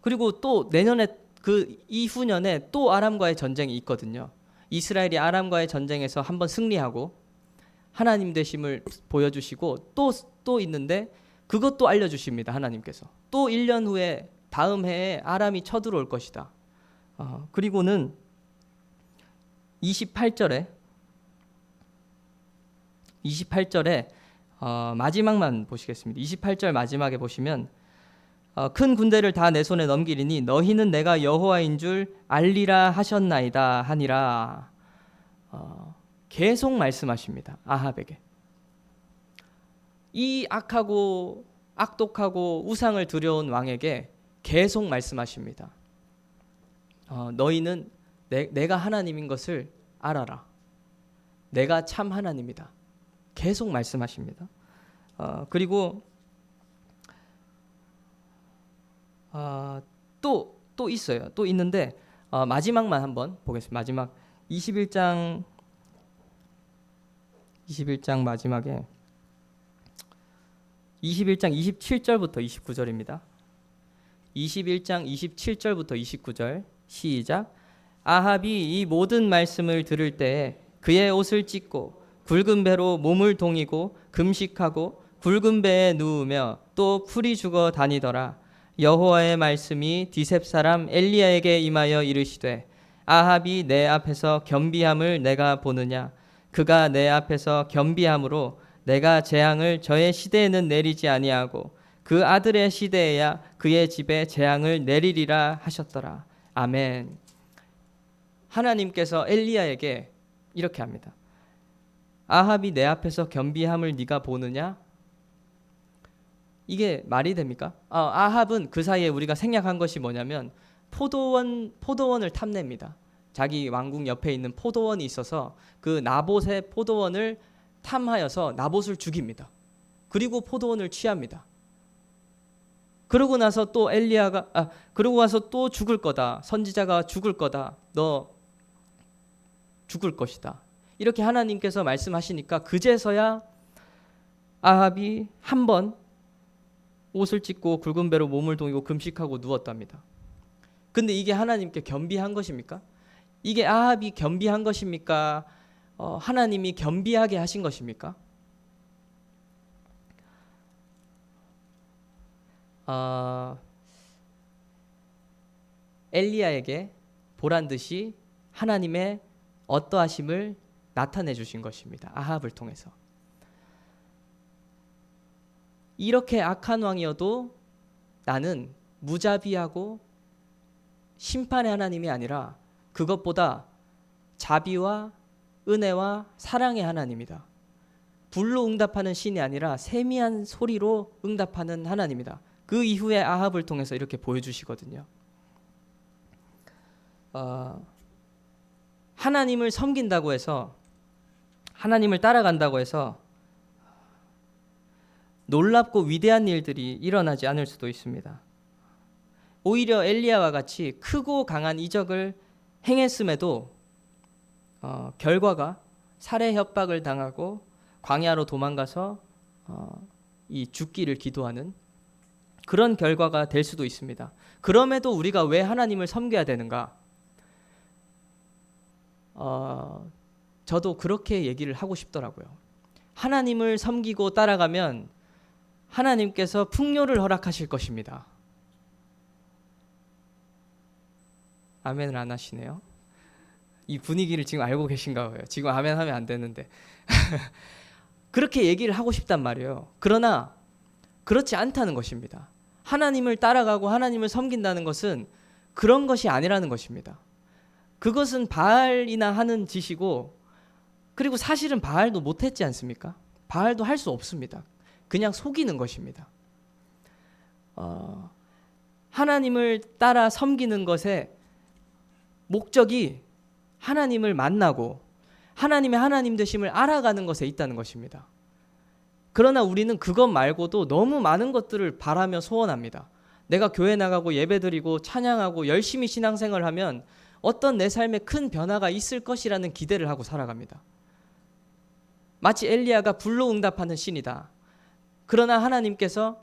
그리고 또 내년에 그 이후년에 또 아람과의 전쟁이 있거든요. 이스라엘이 아람과의 전쟁에서 한번 승리하고 하나님 되심을 보여주시고 또 있는데 그것도 알려주십니다. 하나님께서 또 1년 후에 다음 해에 아람이 쳐들어올 것이다. 그리고는 28절에 마지막만 보시겠습니다. 28절 마지막에 보시면 큰 군대를 다 내 손에 넘기리니 너희는 내가 여호와인 줄 알리라 하셨나이다 하니라. 계속 말씀하십니다. 아합에게. 이 악하고 악독하고 우상을 두려운 왕에게 계속 말씀하십니다. 너희는 내가 하나님인 것을 알아라. 내가 참 하나님이다. 계속 말씀하십니다. 그리고 또 있어요. 또 있는데 마지막만 한번 보겠습니다. 마지막 21장 마지막에 21장 27절부터 29절입니다. 21장 27절부터 29절 시작. 아합이 이 모든 말씀을 들을 때에 그의 옷을 찢고 굵은 배로 몸을 동이고 금식하고 굵은 배에 누우며 또 풀이 죽어 다니더라. 여호와의 말씀이 디셉 사람 엘리야에게 임하여 이르시되 아합이 내 앞에서 겸비함을 내가 보느냐. 그가 내 앞에서 겸비함으로 내가 재앙을 저의 시대에는 내리지 아니하고 그 아들의 시대에야 그의 집에 재앙을 내리리라 하셨더라. 아멘. 하나님께서 엘리야에게 이렇게 합니다. 아합이 내 앞에서 겸비함을 네가 보느냐? 이게 말이 됩니까? 아합은 그 사이에 우리가 생략한 것이 뭐냐면 포도원을 탐냅니다. 자기 왕궁 옆에 있는 포도원이 있어서 그 나봇의 포도원을 탐하여서 나봇을 죽입니다. 그리고 포도원을 취합니다. 그러고 나서 또 그러고 와서 또 죽을 거다. 선지자가 죽을 거다. 너 죽을 것이다. 이렇게 하나님께서 말씀하시니까 그제서야 아합이 한번 옷을 찢고 굵은 배로 몸을 동이고 금식하고 누웠답니다. 근데 이게 하나님께 겸비한 것입니까? 이게 아합이 겸비한 것입니까? 하나님이 겸비하게 하신 것입니까? 엘리야에게 보란 듯이 하나님의 어떠하심을 나타내 주신 것입니다. 아합을 통해서. 이렇게 악한 왕이어도 나는 무자비하고 심판의 하나님이 아니라 그것보다 자비와 은혜와 사랑의 하나님이다. 불로 응답하는 신이 아니라 세미한 소리로 응답하는 하나님이다. 그 이후에 아합을 통해서 이렇게 보여주시거든요. 하나님을 섬긴다고 해서 하나님을 따라간다고 해서 놀랍고 위대한 일들이 일어나지 않을 수도 있습니다. 오히려 엘리야와 같이 크고 강한 이적을 행했음에도 결과가 살해 협박을 당하고 광야로 도망가서 이 죽기를 기도하는 그런 결과가 될 수도 있습니다. 그럼에도 우리가 왜 하나님을 섬겨야 되는가? 저도 그렇게 얘기를 하고 싶더라고요. 하나님을 섬기고 따라가면 하나님께서 풍요를 허락하실 것입니다. 아멘을 안 하시네요. 이 분위기를 지금 알고 계신가 봐요. 지금 아멘 하면 안 되는데. 그렇게 얘기를 하고 싶단 말이에요. 그러나 그렇지 않다는 것입니다. 하나님을 따라가고 하나님을 섬긴다는 것은 그런 것이 아니라는 것입니다. 그것은 바알이나 하는 짓이고, 그리고 사실은 바알도 못했지 않습니까? 바알도 할 수 없습니다. 그냥 속이는 것입니다. 하나님을 따라 섬기는 것의 목적이 하나님을 만나고 하나님의 하나님 되심을 알아가는 것에 있다는 것입니다. 그러나 우리는 그것 말고도 너무 많은 것들을 바라며 소원합니다. 내가 교회 나가고 예배드리고 찬양하고 열심히 신앙생활을 하면 어떤 내 삶에 큰 변화가 있을 것이라는 기대를 하고 살아갑니다. 마치 엘리야가 불로 응답하는 신이다. 그러나 하나님께서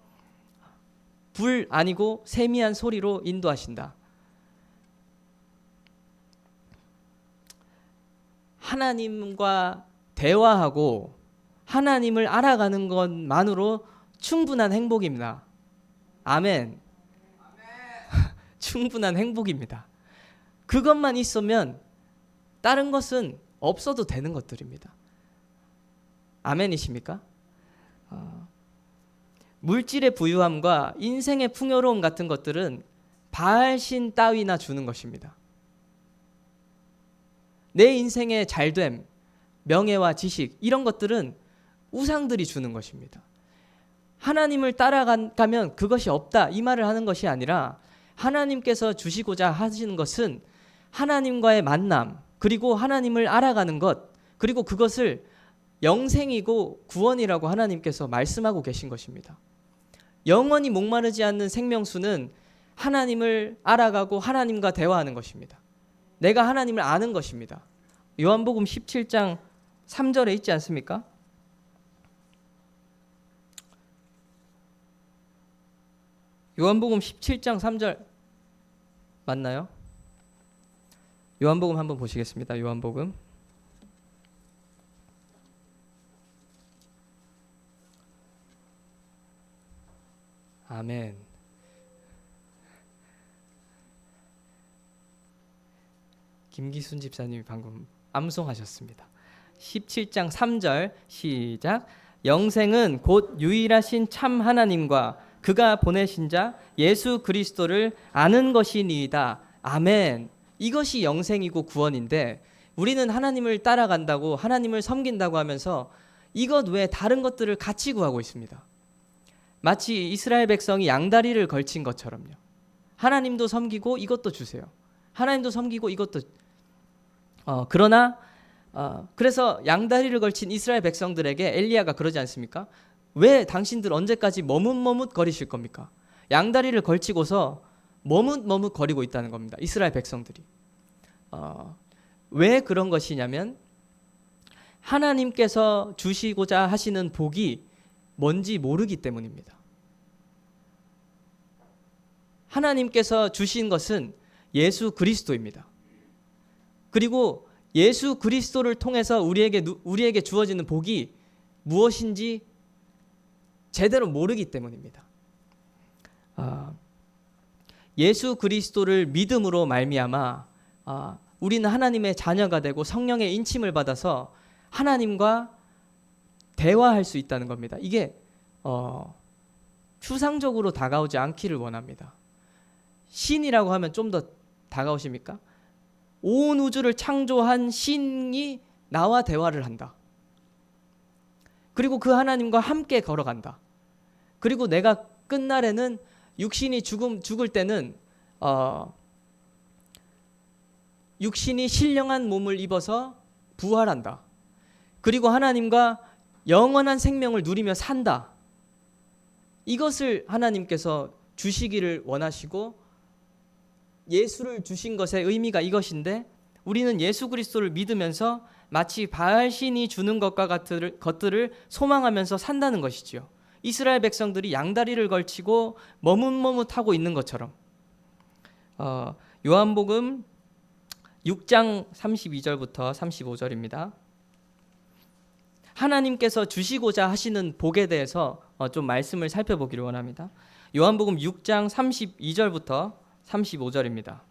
불 아니고 세미한 소리로 인도하신다. 하나님과 대화하고 하나님을 알아가는 것만으로 충분한 행복입니다. 아멘. 충분한 행복입니다. 그것만 있으면 다른 것은 없어도 되는 것들입니다. 아멘이십니까? 물질의 부유함과 인생의 풍요로움 같은 것들은 바알신 따위나 주는 것입니다. 내 인생의 잘됨, 명예와 지식, 이런 것들은 우상들이 주는 것입니다. 하나님을 따라가면 그것이 없다, 이 말을 하는 것이 아니라 하나님께서 주시고자 하시는 것은 하나님과의 만남, 그리고 하나님을 알아가는 것, 그리고 그것을 영생이고 구원이라고 하나님께서 말씀하고 계신 것입니다. 영원히 목마르지 않는 생명수는 하나님을 알아가고 하나님과 대화하는 것입니다. 내가 하나님을 아는 것입니다. 요한복음 17장 3절에 있지 않습니까? 요한복음 17장 3절 맞나요? 요한복음 한번 보시겠습니다. 요한복음 아멘. 김기순 집사님이 방금 암송하셨습니다. 17장 3절 시작. 영생은 곧 유일하신 참 하나님과 그가 보내신 자 예수 그리스도를 아는 것이니이다. 아멘. 이것이 영생이고 구원인데 우리는 하나님을 따라간다고 하나님을 섬긴다고 하면서 이것 외에 다른 것들을 같이 구하고 있습니다. 마치 이스라엘 백성이 양다리를 걸친 것처럼요. 하나님도 섬기고 이것도 주세요. 하나님도 섬기고 이것도 그래서 양다리를 걸친 이스라엘 백성들에게 엘리야가 그러지 않습니까? 왜 당신들 언제까지 머뭇머뭇 거리실 겁니까? 양다리를 걸치고서 머뭇머뭇 거리고 있다는 겁니다. 이스라엘 백성들이. 왜 그런 것이냐면 하나님께서 주시고자 하시는 복이 뭔지 모르기 때문입니다. 하나님께서 주신 것은 예수 그리스도입니다. 그리고 예수 그리스도를 통해서 우리에게 주어지는 복이 무엇인지 제대로 모르기 때문입니다. 예수 그리스도를 믿음으로 말미암아 우리는 하나님의 자녀가 되고 성령의 인침을 받아서 하나님과 대화할 수 있다는 겁니다. 이게 추상적으로 다가오지 않기를 원합니다. 신이라고 하면 좀 더 다가오십니까? 온 우주를 창조한 신이 나와 대화를 한다. 그리고 그 하나님과 함께 걸어간다. 그리고 내가 끝날에는 육신이 죽을 때는 육신이 신령한 몸을 입어서 부활한다. 그리고 하나님과 영원한 생명을 누리며 산다. 이것을 하나님께서 주시기를 원하시고 예수를 주신 것의 의미가 이것인데 우리는 예수 그리스도를 믿으면서 마치 바알신이 주는 것과 같은 것들을 소망하면서 산다는 것이지요. 이스라엘 백성들이 양다리를 걸치고 머뭇머뭇하고 있는 것처럼. 요한복음 6장 32절부터 35절입니다. 하나님께서 주시고자 하시는 복에 대해서 좀 말씀을 살펴보기를 원합니다. 요한복음 6장 32절부터 35절입니다.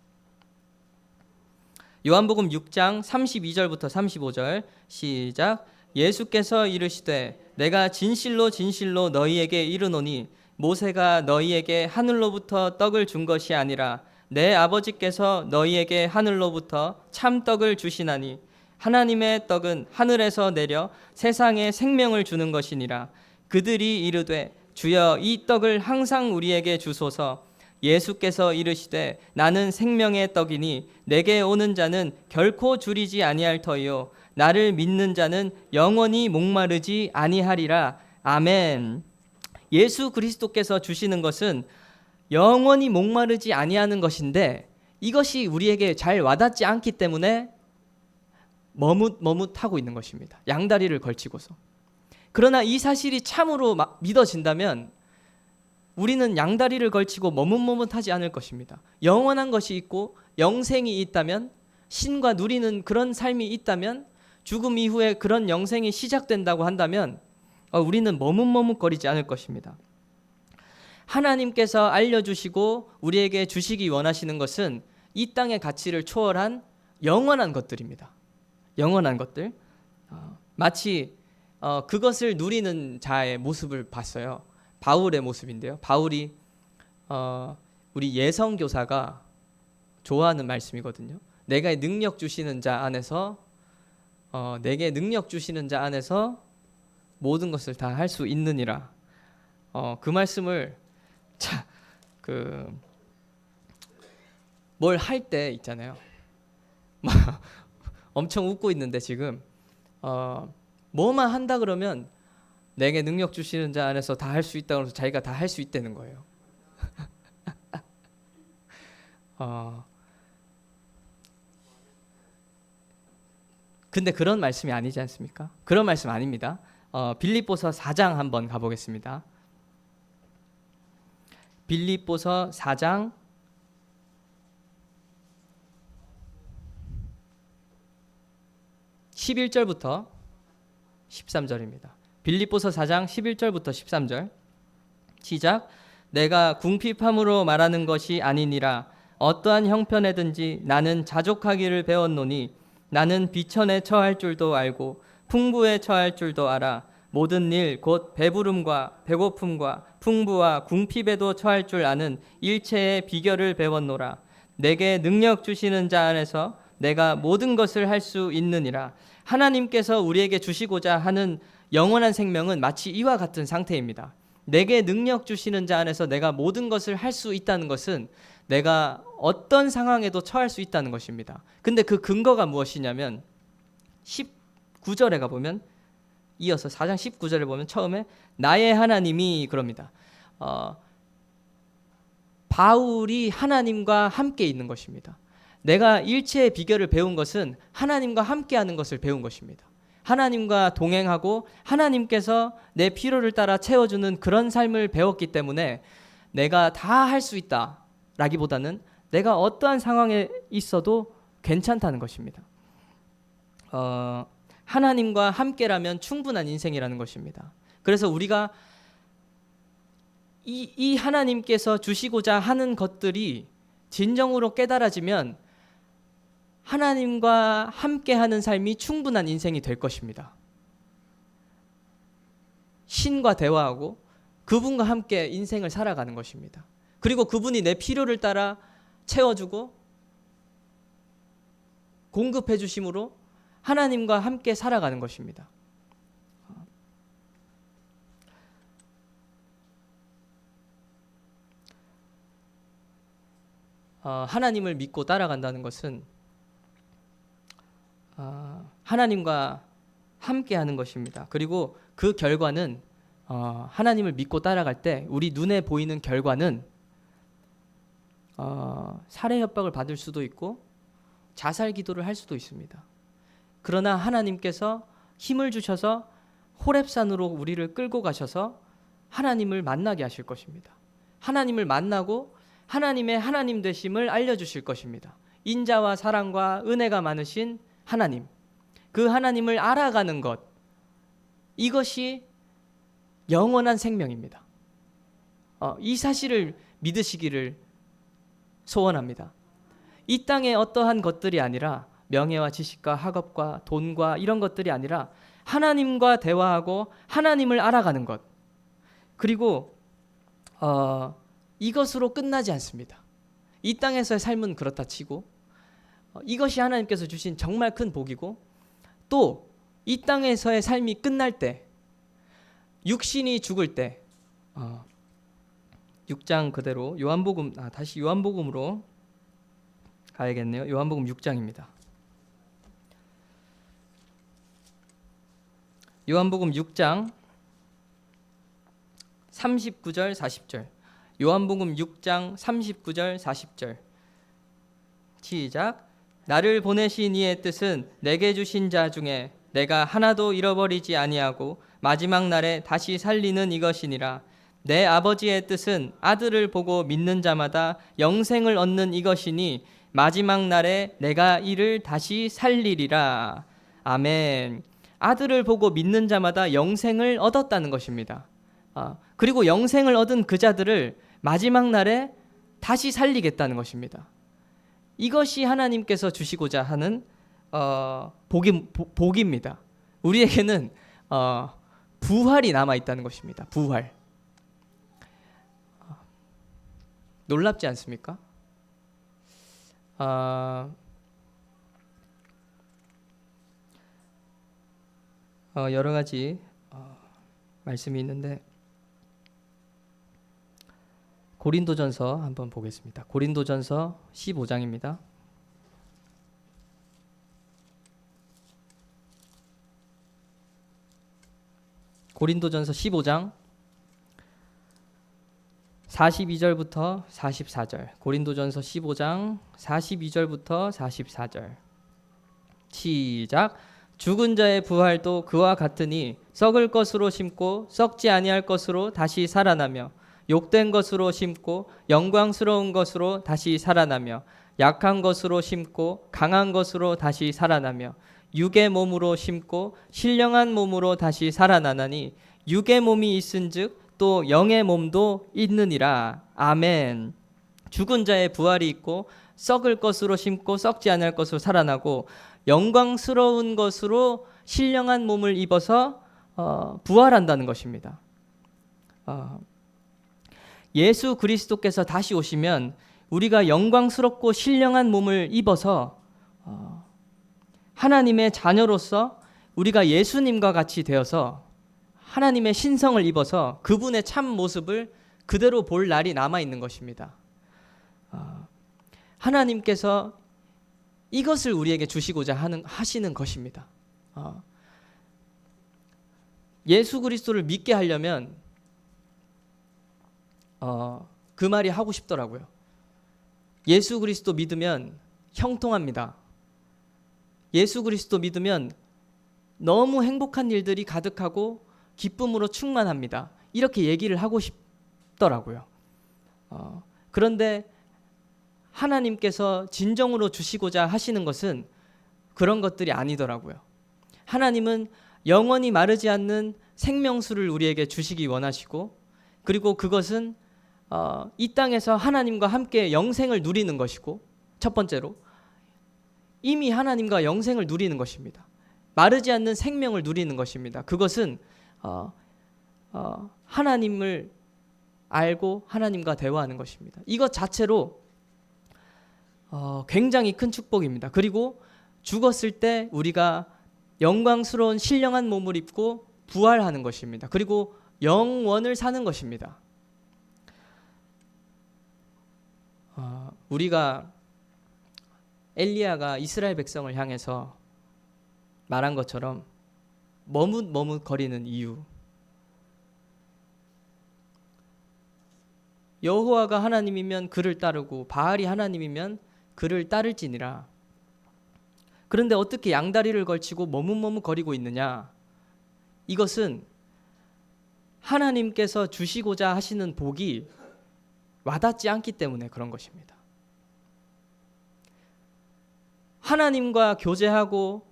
요한복음 6장 32절부터 35절 시작. 예수께서 이르시되 내가 진실로 진실로 너희에게 이르노니 모세가 너희에게 하늘로부터 떡을 준 것이 아니라 내 아버지께서 너희에게 하늘로부터 참떡을 주시나니 하나님의 떡은 하늘에서 내려 세상에 생명을 주는 것이니라. 그들이 이르되 주여 이 떡을 항상 우리에게 주소서. 예수께서 이르시되 나는 생명의 떡이니 내게 오는 자는 결코 줄이지 아니할 터이요 나를 믿는 자는 영원히 목마르지 아니하리라. 아멘. 예수 그리스도께서 주시는 것은 영원히 목마르지 아니하는 것인데 이것이 우리에게 잘 와닿지 않기 때문에 머뭇하고 있는 것입니다. 양다리를 걸치고서. 그러나 이 사실이 참으로 믿어진다면 우리는 양다리를 걸치고 머뭇하지 않을 것입니다. 영원한 것이 있고 영생이 있다면, 신과 누리는 그런 삶이 있다면, 죽음 이후에 그런 영생이 시작된다고 한다면 우리는 머뭇거리지 않을 것입니다. 하나님께서 알려주시고 우리에게 주시기 원하시는 것은 이 땅의 가치를 초월한 영원한 것들입니다. 영원한 것들. 마치 그것을 누리는 자의 모습을 봤어요. 바울의 모습인데요. 바울이 우리 예성 교사가 좋아하는 말씀이거든요. 내게 능력 주시는 자 안에서 내게 능력 주시는 자 안에서 모든 것을 다 할 수 있느니라. 그 말씀을 뭘 할 때 있잖아요. 엄청 웃고 있는데 지금 뭐만 한다 그러면 내게 능력 주시는 자 안에서 다 할 수 있다고 해서 자기가 다 할 수 있다는 거예요. 근데 그런 말씀이 아니지 않습니까? 그런 말씀 아닙니다. 빌립보서 4장 한번 가보겠습니다. 빌립보서 4장 11절부터 13절입니다. 빌립보서 4장 11절부터 13절 시작. 내가 궁핍함으로 말하는 것이 아니니라. 어떠한 형편에든지 나는 자족하기를 배웠노니 나는 비천에 처할 줄도 알고 풍부에 처할 줄도 알아. 모든 일 곧 배부름과 배고픔과 풍부와 궁핍에도 처할 줄 아는 일체의 비결을 배웠노라. 내게 능력 주시는 자 안에서 내가 모든 것을 할 수 있느니라. 하나님께서 우리에게 주시고자 하는 영원한 생명은 마치 이와 같은 상태입니다. 내게 능력 주시는 자 안에서 내가 모든 것을 할 수 있다는 것은 내가 어떤 상황에도 처할 수 있다는 것입니다. 근데 그 근거가 무엇이냐면 19절에 가보면 이어서 4장 19절에 보면 처음에 나의 하나님이 그럽니다. 바울이 하나님과 함께 있는 것입니다. 내가 일체의 비결을 배운 것은 하나님과 함께하는 것을 배운 것입니다. 하나님과 동행하고 하나님께서 내 필요를 따라 채워주는 그런 삶을 배웠기 때문에 내가 다 할 수 있다 라기보다는 내가 어떠한 상황에 있어도 괜찮다는 것입니다. 하나님과 함께라면 충분한 인생이라는 것입니다. 그래서 우리가 이 하나님께서 주시고자 하는 것들이 진정으로 깨달아지면 하나님과 함께하는 삶이 충분한 인생이 될 것입니다. 신과 대화하고 그분과 함께 인생을 살아가는 것입니다. 그리고 그분이 내 필요를 따라 채워주고 공급해 주심으로 하나님과 함께 살아가는 것입니다. 하나님을 믿고 따라간다는 것은 하나님과 함께하는 것입니다. 그리고 그 결과는 하나님을 믿고 따라갈 때 우리 눈에 보이는 결과는 살해 협박을 받을 수도 있고 자살 기도를 할 수도 있습니다. 그러나 하나님께서 힘을 주셔서 호렙산으로 우리를 끌고 가셔서 하나님을 만나게 하실 것입니다. 하나님을 만나고 하나님의 하나님 되심을 알려주실 것입니다. 인자와 사랑과 은혜가 많으신 하나님, 그 하나님을 알아가는 것, 이것이 영원한 생명입니다. 이 사실을 믿으시기를 소원합니다. 이 땅의 어떠한 것들이 아니라 명예와 지식과 학업과 돈과 이런 것들이 아니라 하나님과 대화하고 하나님을 알아가는 것, 그리고 이것으로 끝나지 않습니다. 이 땅에서의 삶은 그렇다 치고 이것이 하나님께서 주신 정말 큰 복이고, 또 이 땅에서의 삶이 끝날 때, 육신이 죽을 때 6장 그대로 다시 요한복음으로 가야겠네요. 요한복음 6장입니다. 요한복음 6장 39절 40절. 요한복음 6장 39절 40절. 시작. 나를 보내신 이의 뜻은 내게 주신 자 중에 내가 하나도 잃어버리지 아니하고 마지막 날에 다시 살리는 이것이니라. 내 아버지의 뜻은 아들을 보고 믿는 자마다 영생을 얻는 이것이니 마지막 날에 내가 이를 다시 살리리라. 아멘. 아들을 보고 믿는 자마다 영생을 얻었다는 것입니다. 그리고 영생을 얻은 그 자들을 마지막 날에 다시 살리겠다는 것입니다. 이것이 하나님께서 주시고자 하는 복입니다. 우리에게는 부활이 남아있다는 것입니다. 부활. 놀랍지 않습니까? 여러 가지 말씀이 있는데 고린도전서 한번 보겠습니다. 고린도전서 15장입니다. 고린도전서 15장 42절부터 44절. 고린도전서 15장 42절부터 44절. 시작. 죽은 자의 부활도 그와 같으니 썩을 것으로 심고 썩지 아니할 것으로 다시 살아나며, 욕된 것으로 심고 영광스러운 것으로 다시 살아나며, 약한 것으로 심고 강한 것으로 다시 살아나며, 육의 몸으로 심고 신령한 몸으로 다시 살아나나니 육의 몸이 있은즉 또 영의 몸도 있느니라. 아멘. 죽은 자의 부활이 있고 썩을 것으로 심고 썩지 않을 것으로 살아나고 영광스러운 것으로 신령한 몸을 입어서 부활한다는 것입니다. 예수 그리스도께서 다시 오시면 우리가 영광스럽고 신령한 몸을 입어서 하나님의 자녀로서 우리가 예수님과 같이 되어서 하나님의 신성을 입어서 그분의 참 모습을 그대로 볼 날이 남아있는 것입니다. 하나님께서 이것을 우리에게 주시고자 하시는 것입니다. 예수 그리스도를 믿게 하려면 그 말이 하고 싶더라고요. 예수 그리스도 믿으면 형통합니다. 예수 그리스도 믿으면 너무 행복한 일들이 가득하고 기쁨으로 충만합니다. 이렇게 얘기를 하고 싶더라고요. 그런데 하나님께서 진정으로 주시고자 하시는 것은 그런 것들이 아니더라고요. 하나님은 영원히 마르지 않는 생명수를 우리에게 주시기 원하시고, 그리고 그것은 이 땅에서 하나님과 함께 영생을 누리는 것이고, 첫 번째로 이미 하나님과 영생을 누리는 것입니다. 마르지 않는 생명을 누리는 것입니다. 그것은 하나님을 알고 하나님과 대화하는 것입니다. 이것 자체로 굉장히 큰 축복입니다. 그리고 죽었을 때 우리가 영광스러운 신령한 몸을 입고 부활하는 것입니다. 그리고 영원을 사는 것입니다. 우리가 엘리야가 이스라엘 백성을 향해서 말한 것처럼 머뭇거리는 이유, 여호와가 하나님이면 그를 따르고 바알이 하나님이면 그를 따를지니라. 그런데 어떻게 양다리를 걸치고 머뭇거리고 있느냐? 이것은 하나님께서 주시고자 하시는 복이 와닿지 않기 때문에 그런 것입니다. 하나님과 교제하고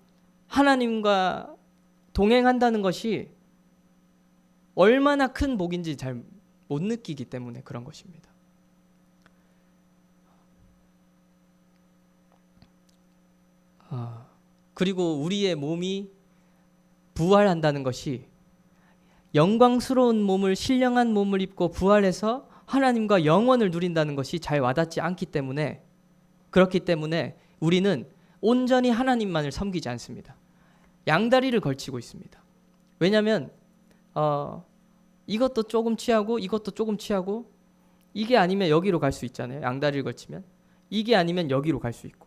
하나님과 동행한다는 것이 얼마나 큰 복인지 잘 못 느끼기 때문에 그런 것입니다. 그리고 우리의 몸이 부활한다는 것이 영광스러운 몸을, 신령한 몸을 입고 부활해서 하나님과 영원을 누린다는 것이 잘 와닿지 않기 때문에, 그렇기 때문에 우리는 온전히 하나님만을 섬기지 않습니다. 양다리를 걸치고 있습니다. 왜냐하면 이것도 조금 취하고 이것도 조금 취하고, 이게 아니면 여기로 갈 수 있잖아요. 양다리를 걸치면. 이게 아니면 여기로 갈 수 있고,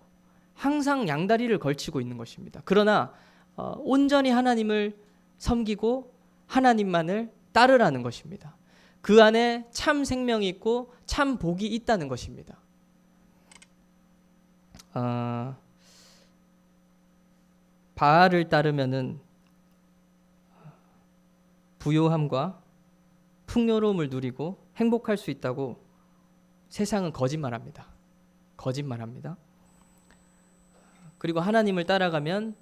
항상 양다리를 걸치고 있는 것입니다. 그러나 온전히 하나님을 섬기고 하나님만을 따르라는 것입니다. 그 안에 참 생명이 있고 참 복이 있다는 것입니다. 바알을 따르면은 부요함과 풍요로움을 누리고 행복할 수 있다고 세상은 거짓말합니다. 거짓말합니다. 그리고 하나님을 따라가면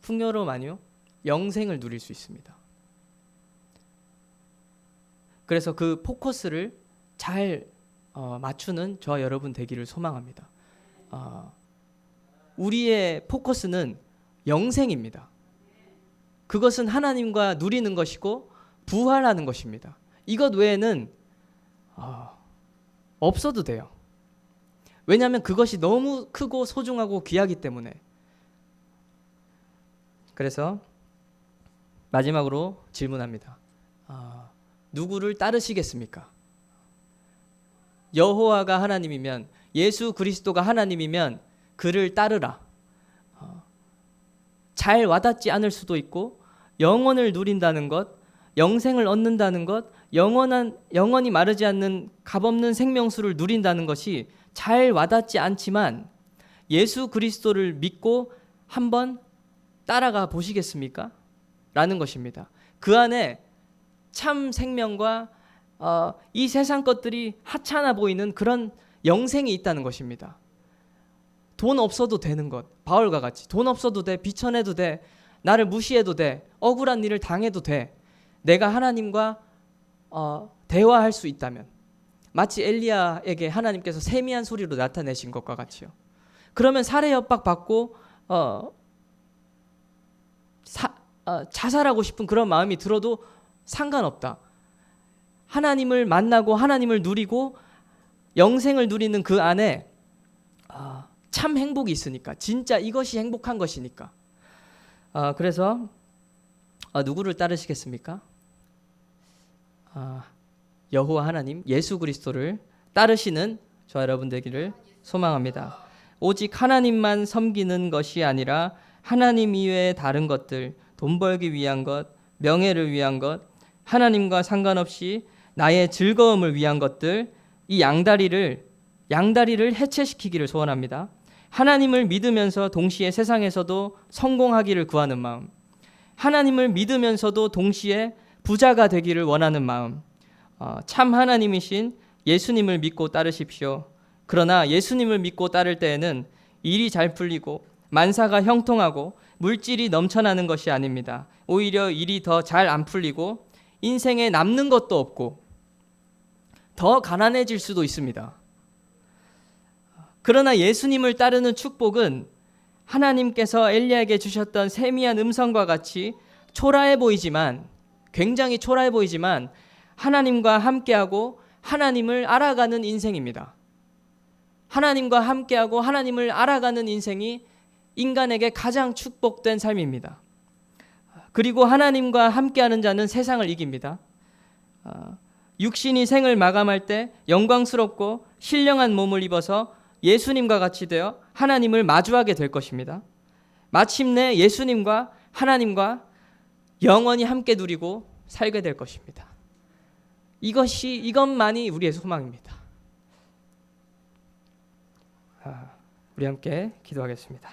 풍요로움 아니요, 영생을 누릴 수 있습니다. 그래서 그 포커스를 잘 맞추는 저와 여러분 되기를 소망합니다. 우리의 포커스는 영생입니다. 그것은 하나님과 누리는 것이고 부활하는 것입니다. 이것 외에는 없어도 돼요. 왜냐하면 그것이 너무 크고 소중하고 귀하기 때문에. 그래서 마지막으로 질문합니다. 누구를 따르시겠습니까? 여호와가 하나님이면, 예수 그리스도가 하나님이면 그를 따르라. 잘 와닿지 않을 수도 있고, 영원을 누린다는 것, 영생을 얻는다는 것, 영원히 마르지 않는 값없는 생명수를 누린다는 것이 잘 와닿지 않지만, 예수 그리스도를 믿고 한번 따라가 보시겠습니까? 라는 것입니다. 그 안에 참 생명과 이 세상 것들이 하찮아 보이는 그런 영생이 있다는 것입니다. 돈 없어도 되는 것, 바울과 같이 돈 없어도 돼, 비천해도 돼, 나를 무시해도 돼, 억울한 일을 당해도 돼, 내가 하나님과 대화할 수 있다면, 마치 엘리야에게 하나님께서 세미한 소리로 나타내신 것과 같이요. 그러면 살해 협박 받고 자살하고 싶은 그런 마음이 들어도 상관없다. 하나님을 만나고 하나님을 누리고 영생을 누리는 그 안에 참 행복이 있으니까, 진짜 이것이 행복한 것이니까. 그래서 누구를 따르시겠습니까? 여호와 하나님, 예수 그리스도를 따르시는 저와 여러분 되기를 소망합니다. 오직 하나님만 섬기는 것이 아니라 하나님 이외의 다른 것들, 돈 벌기 위한 것, 명예를 위한 것, 하나님과 상관없이 나의 즐거움을 위한 것들, 이 양다리를 해체시키기를 소원합니다. 하나님을 믿으면서 동시에 세상에서도 성공하기를 구하는 마음, 하나님을 믿으면서도 동시에 부자가 되기를 원하는 마음, 참 하나님이신 예수님을 믿고 따르십시오. 그러나 예수님을 믿고 따를 때에는 일이 잘 풀리고 만사가 형통하고 물질이 넘쳐나는 것이 아닙니다. 오히려 일이 더 잘 안 풀리고 인생에 남는 것도 없고 더 가난해질 수도 있습니다. 그러나 예수님을 따르는 축복은 하나님께서 엘리야에게 주셨던 세미한 음성과 같이 초라해 보이지만, 굉장히 초라해 보이지만 하나님과 함께하고 하나님을 알아가는 인생입니다. 하나님과 함께하고 하나님을 알아가는 인생이 인간에게 가장 축복된 삶입니다. 그리고 하나님과 함께하는 자는 세상을 이깁니다. 육신이 생을 마감할 때 영광스럽고 신령한 몸을 입어서 예수님과 같이 되어 하나님을 마주하게 될 것입니다. 마침내 예수님과 하나님과 영원히 함께 누리고 살게 될 것입니다. 이것만이 우리의 소망입니다. 우리 함께 기도하겠습니다.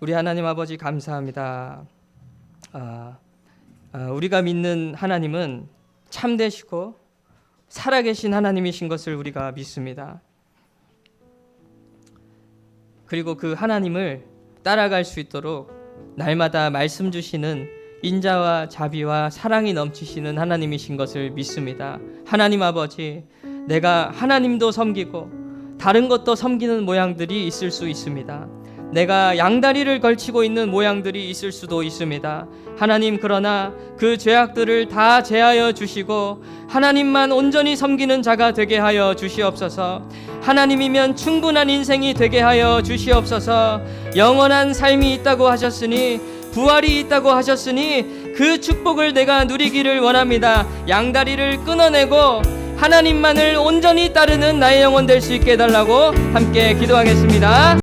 우리 하나님 아버지 감사합니다. 우리가 믿는 하나님은 참되시고 살아계신 하나님이신 것을 우리가 믿습니다. 그리고 그 하나님을 따라갈 수 있도록 날마다 말씀 주시는 인자와 자비와 사랑이 넘치시는 하나님이신 것을 믿습니다. 하나님 아버지, 내가 하나님도 섬기고 다른 것도 섬기는 모양들이 있을 수 있습니다. 내가 양다리를 걸치고 있는 모양들이 있을 수도 있습니다. 하나님, 그러나 그 죄악들을 다 제하여 주시고 하나님만 온전히 섬기는 자가 되게 하여 주시옵소서. 하나님이면 충분한 인생이 되게 하여 주시옵소서. 영원한 삶이 있다고 하셨으니, 부활이 있다고 하셨으니 그 축복을 내가 누리기를 원합니다. 양다리를 끊어내고 하나님만을 온전히 따르는 나의 영혼 될 수 있게 해달라고 함께 기도하겠습니다.